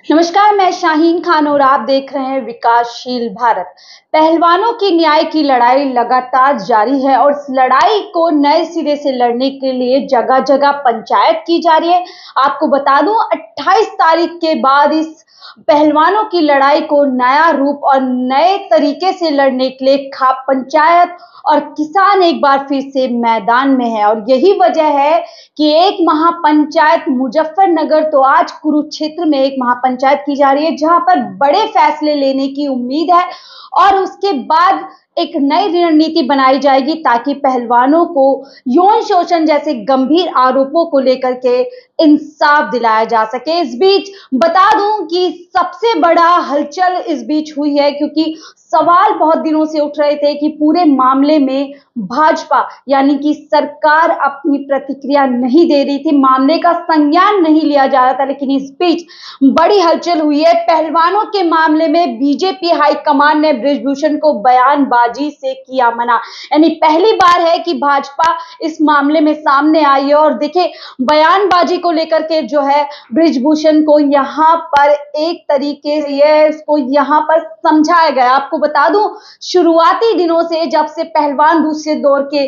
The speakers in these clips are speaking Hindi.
नमस्कार, मैं शाहीन खान और आप देख रहे हैं विकासशील भारत। पहलवानों की न्याय की लड़ाई लगातार जारी है और इस लड़ाई को नए सिरे से लड़ने के लिए जगह जगह पंचायत की जा रही है। आपको बता दूं 28 तारीख के बाद इस पहलवानों की लड़ाई को नया रूप और नए तरीके से लड़ने के लिए खाप पंचायत और किसान एक बार फिर से मैदान में है और यही वजह है कि एक महापंचायत मुजफ्फरनगर तो आज कुरुक्षेत्र में एक महापंचायत की जा रही है जहां पर बड़े फैसले लेने की उम्मीद है और उसके बाद एक नई रणनीति बनाई जाएगी ताकि पहलवानों को यौन शोषण जैसे गंभीर आरोपों को लेकर के इंसाफ दिलाया जा सके। इस बीच बता दूं कि सबसे बड़ा हलचल इस बीच हुई है क्योंकि सवाल बहुत दिनों से उठ रहे थे कि पूरे मामले में भाजपा यानी कि सरकार अपनी प्रतिक्रिया नहीं दे रही थी, मामले का संज्ञान नहीं लिया जा रहा था। लेकिन इस बीच बड़ी हलचल हुई है। पहलवानों के मामले में बीजेपी हाईकमान ने बृजभूषण को बयानबाजी से किया मना, यानी पहली बार है कि भाजपा इस मामले में सामने आई है। और देखिए बयानबाजी को लेकर के जो है बृजभूषण को यहाँ पर एक तरीके से इसको यहाँ पर समझाया गया। आपको बता दूं शुरुआती दिनों से जब से पहलवान दूसरे दौर के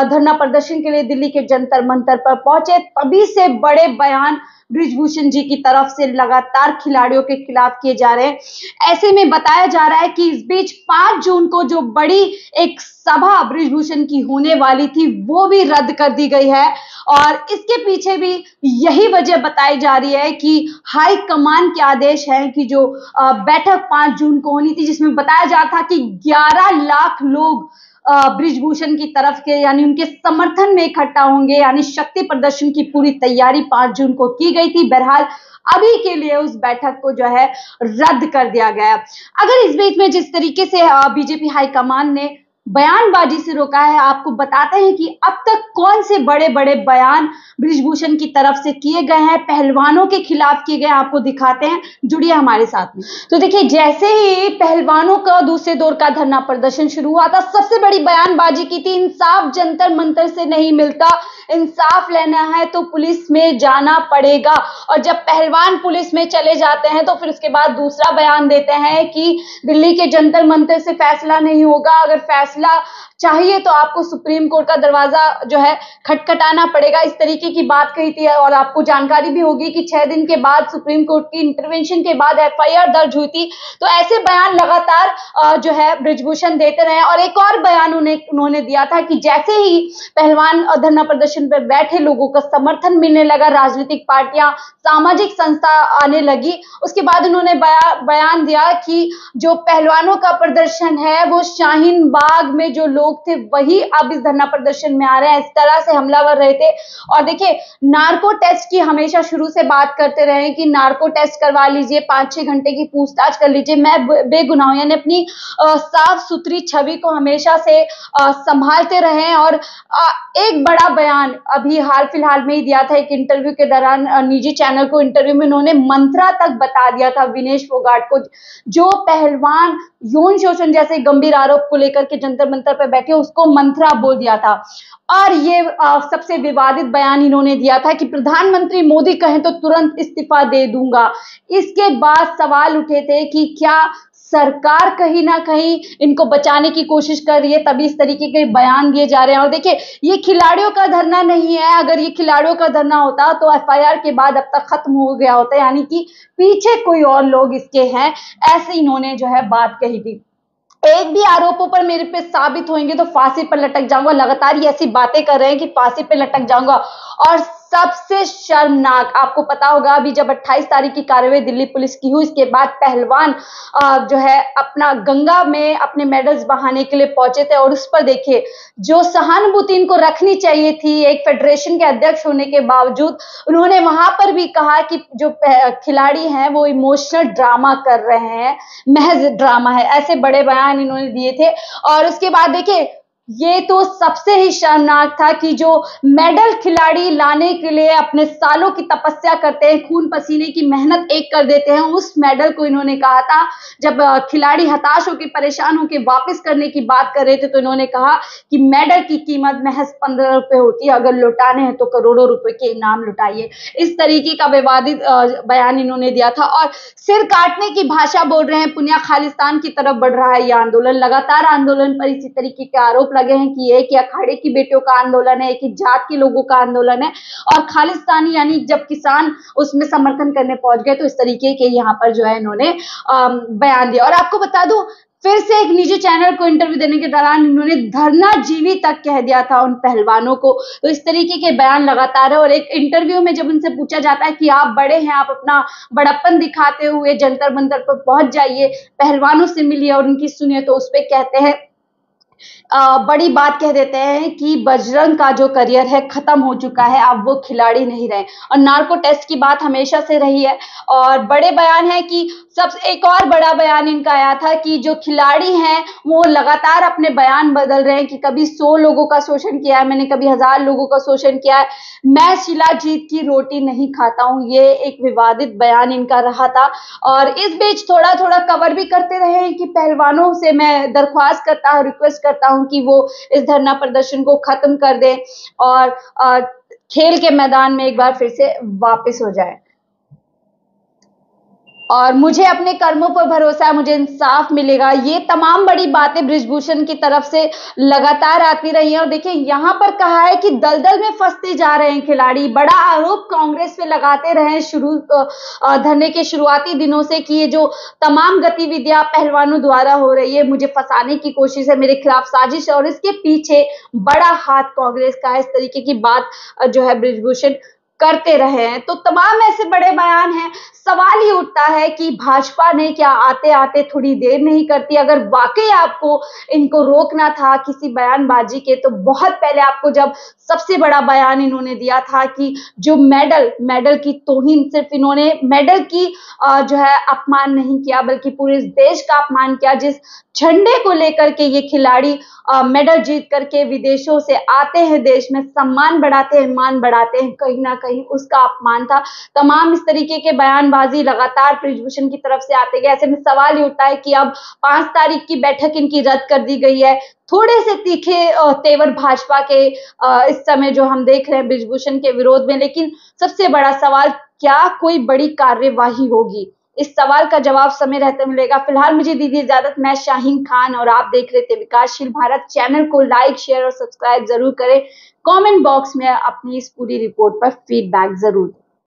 धरना प्रदर्शन के लिए दिल्ली के जंतर मंतर पर पहुंचे तभी से बड़े बयान बृजभूषण जी की तरफ से लगातार खिलाड़ियों के खिलाफ किए जा रहे हैं। ऐसे में बताया जा रहा है कि इस बीच 5 जून को जो बड़ी एक सभा बृजभूषण की होने वाली थी वो भी रद्द कर दी गई है और इसके पीछे भी यही वजह बताई जा रही है कि हाई कमान के आदेश है कि जो बैठक 5 जून को होनी थी जिसमें बताया जा रहा था कि 11 लाख लोग बृजभूषण की तरफ के यानी उनके समर्थन में इकट्ठा होंगे, यानी शक्ति प्रदर्शन की पूरी तैयारी 5 जून को की गई थी। बहरहाल अभी के लिए उस बैठक को जो है रद्द कर दिया गया। अगर इस बीच में जिस तरीके से बीजेपी हाईकमान ने बयानबाजी से रोका है, आपको बताते हैं कि अब तक कौन से बड़े बड़े बयान बृजभूषण की तरफ से किए गए हैं, पहलवानों के खिलाफ किए गए, आपको दिखाते हैं, जुड़िए हमारे साथ में। तो देखिए जैसे ही पहलवानों का दूसरे दौर का धरना प्रदर्शन शुरू हुआ था सबसे बड़ी बयानबाजी की थी, इंसाफ जंतर मंतर से नहीं मिलता, इंसाफ लेना है तो पुलिस में जाना पड़ेगा। और जब पहलवान पुलिस में चले जाते हैं तो फिर उसके बाद दूसरा बयान देते हैं कि दिल्ली के जंतर मंतर से फैसला नहीं होगा, अगर फैसला चाहिए तो आपको सुप्रीम कोर्ट का दरवाजा जो है खटखटाना पड़ेगा, इस तरीके की बात कही थी। और आपको जानकारी भी होगी कि 6 दिन के बाद सुप्रीम कोर्ट की इंटरवेंशन के बाद एफआईआर दर्ज हुई थी। तो ऐसे बयान लगातार जो है बृजभूषण देते रहे और एक और बयान उन्होंने दिया था कि जैसे ही पहलवान धरना प्रदर्शन पर बैठे लोगों का समर्थन मिलने लगा, राजनीतिक पार्टियां, सामाजिक संस्था आने लगी, उसके बाद उन्होंने बयान दिया कि जो पहलवानों का प्रदर्शन है वो शाहीन बाग में जो लोग थे वही अब इस धरना प्रदर्शन में आ रहे हैं, इस तरह से हमलावर रहे थे। और देखिए नार्को टेस्ट की हमेशा शुरू से बात करते रहे कि नार्को टेस्ट करवा लीजिए, 5-6 घंटे की पूछताछ कर लीजिए, मैं बेगुनाह हूं, यानी अपनी साफ सुथरी छवि को हमेशा से संभालते रहे। और एक बड़ा बयान अभी हाल फिलहाल में ही दिया था एक इंटरव्यू के दौरान, निजी चैनल को इंटरव्यू में उन्होंने मंत्रा तक बता दिया था विनेश फोगाट को, जो पहलवान यौन शोषण जैसे गंभीर आरोप को लेकर के जंतर मंतर पर बैठे उसको मंत्रा बोल दिया था। और ये सबसे विवादित बयान इन्होंने दिया था कि प्रधानमंत्री मोदी कहें तो तुरंत इस्तीफा दे दूंगा। इसके बाद सवाल उठे थे कि क्या सरकार कहीं ना कहीं इनको बचाने की कोशिश कर रही है, तभी इस तरीके के बयान दिए जा रहे हैं। और देखिए ये खिलाड़ियों का धरना नहीं है, अगर ये खिलाड़ियों का धरना होता तो एफआईआर के बाद अब तक खत्म हो गया होता, यानी कि पीछे कोई और लोग इसके हैं, ऐसे इन्होंने जो है बात कही थी। एक भी आरोपों पर मेरे पे साबित होंगे तो फांसी पर लटक जाऊंगा, लगातार ये ऐसी बातें कर रहे हैं कि फांसी पे लटक जाऊंगा। और सबसे शर्मनाक आपको पता होगा अभी जब 28 तारीख की कार्रवाई दिल्ली पुलिस की हुई इसके बाद पहलवान जो है अपना गंगा में अपने मेडल्स बहाने के लिए पहुंचे थे और उस पर देखिए जो सहानुभूति इनको रखनी चाहिए थी एक फेडरेशन के अध्यक्ष होने के बावजूद, उन्होंने वहां पर भी कहा कि जो खिलाड़ी हैं वो इमोशनल ड्रामा कर रहे हैं, महज ड्रामा है, ऐसे बड़े बयान इन्होंने दिए थे। और उसके बाद देखिए ये तो सबसे ही शर्मनाक था कि जो मेडल खिलाड़ी लाने के लिए अपने सालों की तपस्या करते हैं, खून पसीने की मेहनत एक कर देते हैं, उस मेडल को इन्होंने कहा था जब खिलाड़ी हताश होकर परेशान होकर वापस करने की बात कर रहे थे, तो इन्होंने कहा कि मेडल की कीमत महज 15 रुपए होती है, अगर लौटाने हैं तो करोड़ों रुपए के इनाम लुटाइए। इस तरीके का विवादित बयान इन्होंने दिया था और सिर काटने की भाषा बोल रहे हैं। पुनिया खालिस्तान की तरफ बढ़ रहा है यह आंदोलन। लगातार आंदोलन पर इसी तरीके के आरोप लगे हैं कि एक ही अखाड़े की बेटियों का आंदोलन है, एक ही जात के लोगों का आंदोलन है और खालिस्तानी यानी जब किसान उसमें समर्थन करने पहुंच गए तो इस तरीके के यहाँ पर जो है इन्होंने बयान दिया। और आपको बता दूं, फिर से एक निजी चैनल को इंटरव्यू देने के दौरान इन्होंने धरना जीवी तक कह दिया था उन पहलवानों को। तो इस तरीके के बयान लगातार है और एक इंटरव्यू में जब उनसे पूछा जाता है कि आप बड़े हैं, आप अपना बड़प्पन दिखाते हुए जंतर मंतर पर पहुंच जाइए, पहलवानों से मिलिए और उनकी सुनिए, तो उस पर कहते हैं बड़ी बात कह देते हैं कि बजरंग का जो करियर है खत्म हो चुका है, अब वो खिलाड़ी नहीं रहे। और नार्को टेस्ट की बात हमेशा से रही है और बड़े बयान है कि एक और बड़ा बयान इनका आया था कि जो खिलाड़ी हैं वो लगातार अपने बयान बदल रहे हैं कि कभी 100 लोगों का शोषण किया है मैंने, कभी 1000 लोगों का शोषण किया है, मैं शिलाजीत की रोटी नहीं खाता हूं। ये एक विवादित बयान इनका रहा था और इस बीच थोड़ा थोड़ा कवर भी करते रहे हैं कि पहलवानों से मैं दरख्वास्त करता हूं, रिक्वेस्ट करता हूं कि वो इस धरना प्रदर्शन को खत्म कर दें और खेल के मैदान में एक बार फिर से वापस हो जाए। और मुझे अपने कर्मों पर भरोसा है, मुझे इंसाफ मिलेगा। ये तमाम बड़ी बातें बृजभूषण की तरफ से लगातार आती रही हैं और देखिए यहाँ पर कहा है कि दलदल में फंसते जा रहे हैं खिलाड़ी। बड़ा आरोप कांग्रेस पे लगाते रहे धरने के शुरुआती दिनों से कि ये जो तमाम गतिविधियां पहलवानों द्वारा हो रही है, मुझे फंसाने की कोशिश है, मेरे खिलाफ साजिश है और इसके पीछे बड़ा हाथ कांग्रेस का है। इस तरीके की बात जो है बृजभूषण करते रहे हैं। तो तमाम ऐसे बड़े बयान हैं। सवाल ही उठता है कि भाजपा ने क्या आते आते थोड़ी देर नहीं करती? अगर वाकई आपको इनको रोकना था किसी बयानबाजी के, तो बहुत पहले आपको जब सबसे बड़ा बयान इन्होंने दिया था कि जो मेडल की तौहीन, सिर्फ इन्होंने मेडल की जो है अपमान नहीं किया बल्कि पूरे देश का अपमान किया। जिस झंडे को लेकर के ये खिलाड़ी मेडल जीत करके विदेशों से आते हैं, देश में सम्मान बढ़ाते हैं, मान बढ़ाते हैं, कहीं ना कहीं उसका अपमान था। तमाम इस तरीके के बयानबाजी लगातार बृजभूषण की तरफ से आते गए। ऐसे में सवाल ही उठता है कि अब 5 तारीख की बैठक इनकी रद्द कर दी गई है। थोड़े से तीखे तेवर भाजपा के इस समय जो हम देख रहे हैं बृजभूषण के विरोध में, लेकिन सबसे बड़ा सवाल, क्या कोई बड़ी कार्यवाही होगी? इस सवाल का जवाब समय रहते मिलेगा। फिलहाल मुझे दीजिए इजाजत। मैं शाहीन खान और आप देख रहे थे विकासशील भारत। चैनल को लाइक, शेयर और सब्सक्राइब जरूर करें। कमेंट बॉक्स में अपनी इस पूरी रिपोर्ट पर फीडबैक जरूर दें।